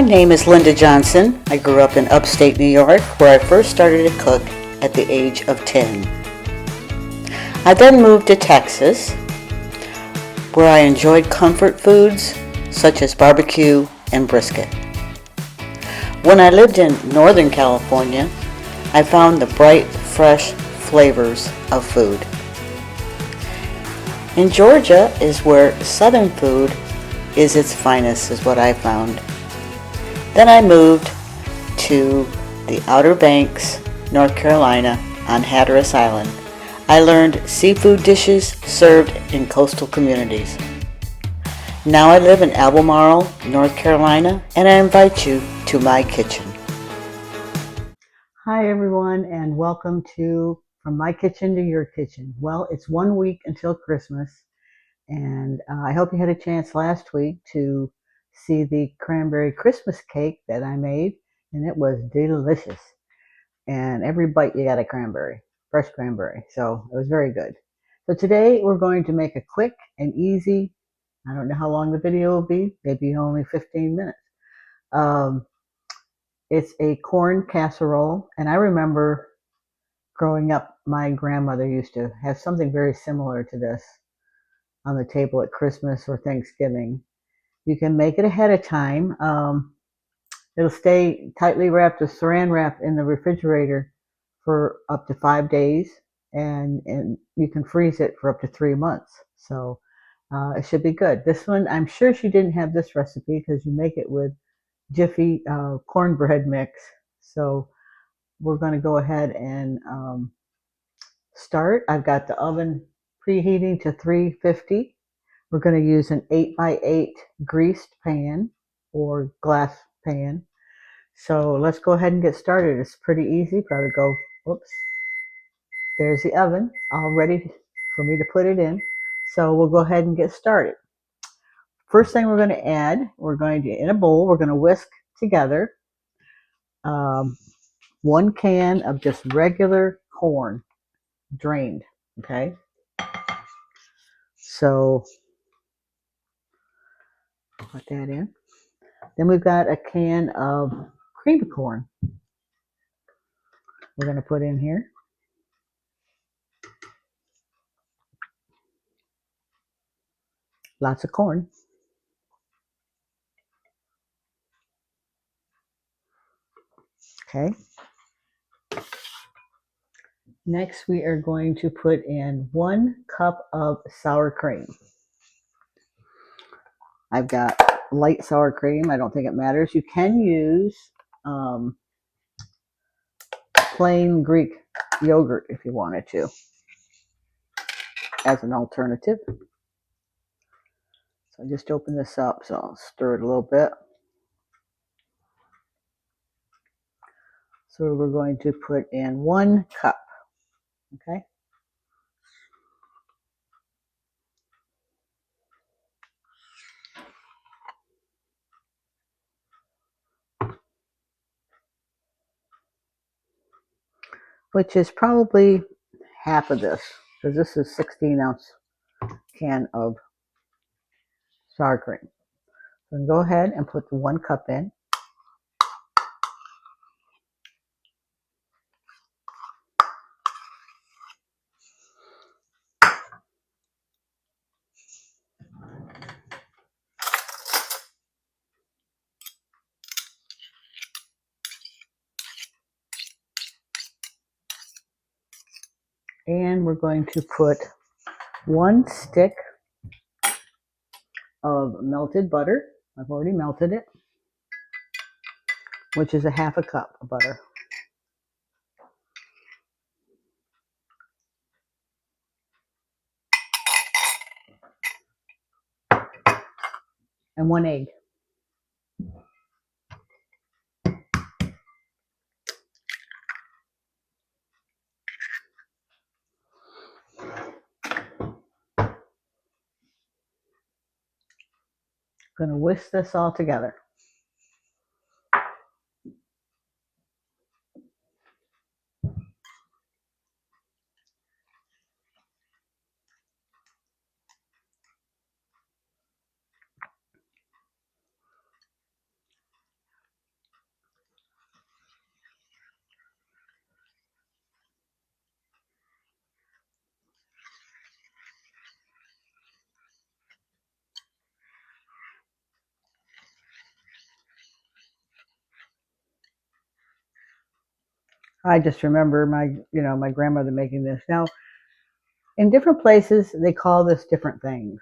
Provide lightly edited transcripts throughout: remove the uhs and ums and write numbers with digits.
My name is Linda Johnson. I grew up in upstate New York, where I first started to cook at the age of 10. I then moved to Texas, where I enjoyed comfort foods such as barbecue and brisket. When I lived in Northern California, I found the bright, fresh flavors of food. In Georgia is where Southern food is its finest, is what I found. Then I moved to the Outer Banks, North Carolina, on Hatteras Island. I learned seafood dishes served in coastal communities. Now I live in Albemarle, North Carolina, and I invite you to my kitchen. Hi everyone, and welcome to From My Kitchen to Your Kitchen. Well, it's 1 week until Christmas, and I hope you had a chance last week to see the cranberry Christmas cake that I made, and it was delicious. And every bite you got a cranberry, fresh cranberry, so it was very good. So today we're going to make a quick and easy, I don't know how long the video will be, maybe only 15 minutes. It's a corn casserole, and I remember growing up, my grandmother used to have something very similar to this on the table at Christmas or Thanksgiving. You can make it ahead of time. It'll stay tightly wrapped with saran wrap in the refrigerator for up to 5 days, and you can freeze it for up to 3 months. So it should be good. This one, I'm sure she didn't have this recipe because you make it with Jiffy cornbread mix. So we're going to go ahead and start. I've got the oven preheating to 350. We're going to use an 8x8 greased pan or glass pan. So let's go ahead and get started. It's pretty easy. Probably go, whoops. There's the oven all ready for me to put it in. So we'll go ahead and get started. First thing we're going to add, in a bowl, we're going to whisk together 1 can of just regular corn, drained, okay? So put that in. Then we've got a can of cream corn we're going to put in here. Lots of corn. Okay. Next, we are going to put in 1 cup of sour cream. I've got light sour cream. I don't think it matters. You can use plain Greek yogurt if you wanted to as an alternative. So I just open this up, so I'll stir it a little bit. So we're going to put in 1 cup, okay? Which is probably half of this, because this is 16-ounce can of sour cream. So go ahead and put the 1 cup in. And we're going to put 1 stick of melted butter. I've already melted it, which is a half a cup of butter. And 1 egg. I'm going to whisk this all together. I just remember my grandmother making this. Now, in different places, they call this different things.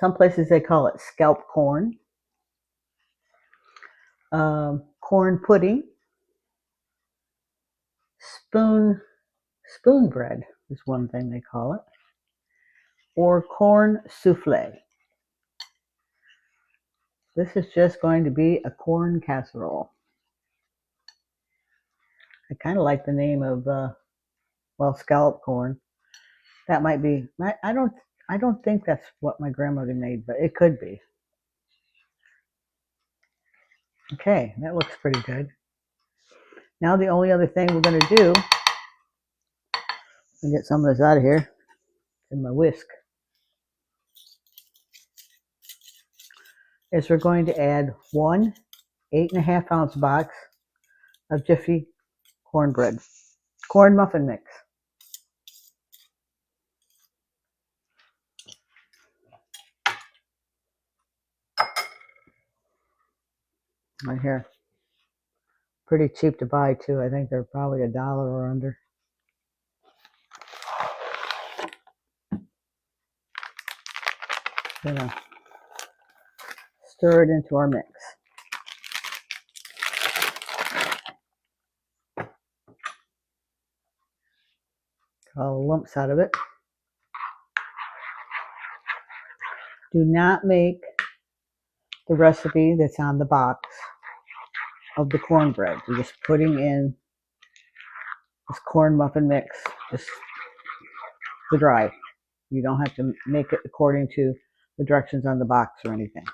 Some places they call it scalp corn, corn pudding, spoon spoon bread is one thing they call it, or corn souffle. This is just going to be a corn casserole. I kind of like the name of scallop corn. That might be. I don't think that's what my grandmother made, but it could be. Okay, that looks pretty good. Now the only other thing we're going to do, and get some of this out of here in my whisk, is we're going to add one 8.5 ounce box of Jiffy cornbread, corn muffin mix. Right here. Pretty cheap to buy too. I think they're probably $1 or under. Gonna stir it into our mix. All the lumps out of it. Do not make the recipe that's on the box of the cornbread. You're just putting in this corn muffin mix, just the dry. You don't have to make it according to the directions on the box or anything.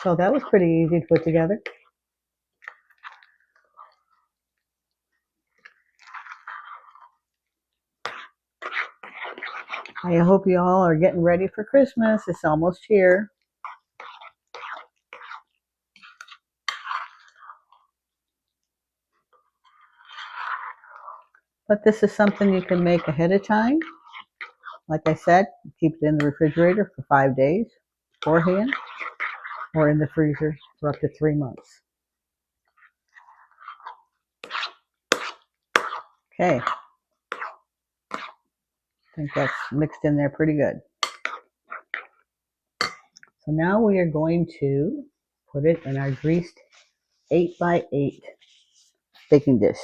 So that was pretty easy to put together. I hope you all are getting ready for Christmas. It's almost here. But this is something you can make ahead of time. Like I said, keep it in the refrigerator for 5 days beforehand, or in the freezer for up to 3 months. Okay. I think that's mixed in there pretty good. So now we are going to put it in our greased 8x8 baking dish.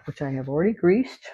Which I have already greased.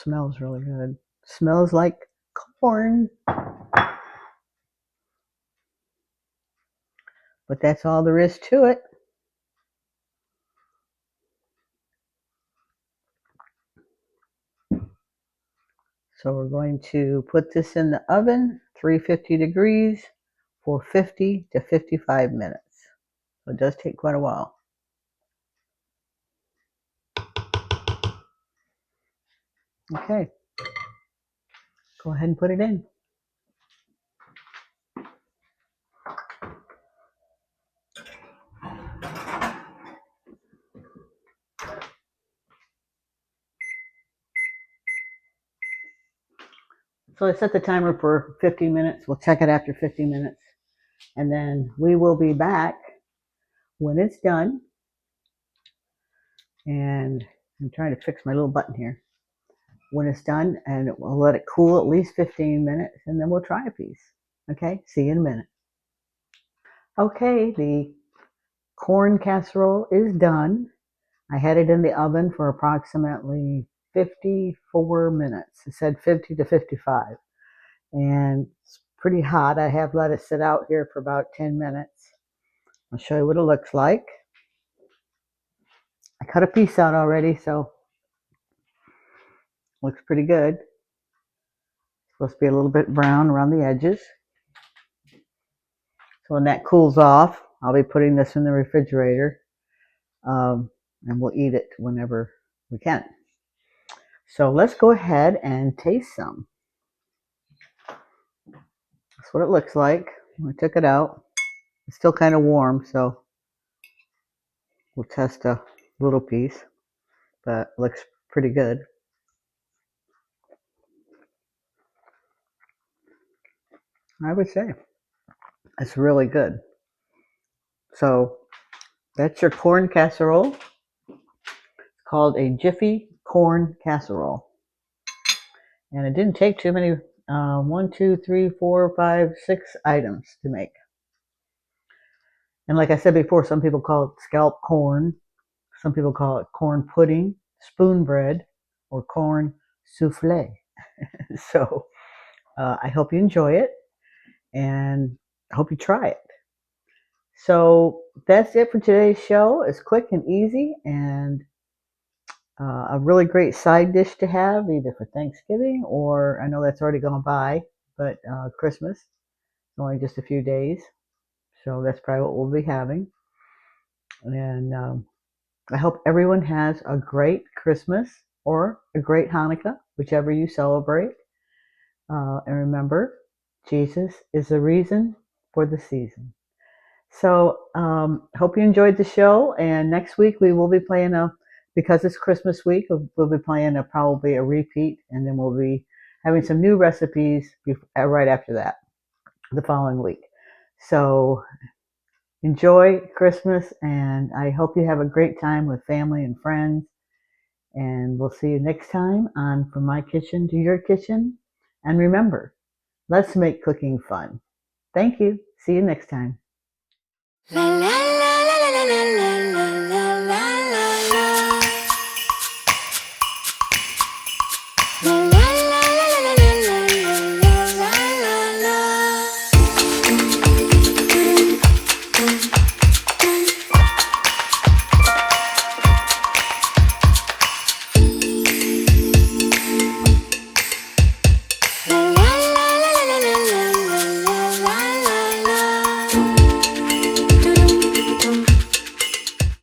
Smells really good. Smells like corn. But that's all there is to it. So we're going to put this in the oven, 350 degrees, for 50 to 55 minutes. So it does take quite a while. Okay. Go ahead and put it in. So I set the timer for 15 minutes. We'll check it after 15 minutes. And then we will be back when it's done. And I'm trying to fix my little button here. When it's done, and we'll let it cool at least 15 minutes, and then we'll try a piece. Okay, see you in a minute. Okay, the corn casserole is done. I had it in the oven for approximately 54 minutes. It said 50 to 55. And it's pretty hot. I have let it sit out here for about 10 minutes. I'll show you what it looks like. I cut a piece out already, so it looks pretty good. It's supposed to be a little bit brown around the edges. So when that cools off, I'll be putting this in the refrigerator, and we'll eat it whenever we can. So let's go ahead and taste some. That's what it looks like. I took it out. It's still kind of warm, so we'll test a little piece, but it looks pretty good. I would say it's really good. So that's your corn casserole. It's called a Jiffy Corn Casserole. And it didn't take too many, 1, 2, 3, 4, 5, 6 items to make. And like I said before, some people call it scallop corn. Some people call it corn pudding, spoon bread, or corn souffle. So I hope you enjoy it, and I hope you try it. So that's it for today's show. It's quick and easy, and a really great side dish to have either for Thanksgiving, or I know that's already gone by, but Christmas is only just a few days. So that's probably what we'll be having. And I hope everyone has a great Christmas or a great Hanukkah, whichever you celebrate. And remember, Jesus is the reason for the season. So hope you enjoyed the show. And next week we will be playing because it's Christmas week, we'll be playing probably a repeat. And then we'll be having some new recipes right after that, the following week. So enjoy Christmas, and I hope you have a great time with family and friends. And we'll see you next time on From My Kitchen to Your Kitchen. And remember, let's make cooking fun. Thank you. See you next time. La la la la la la la la.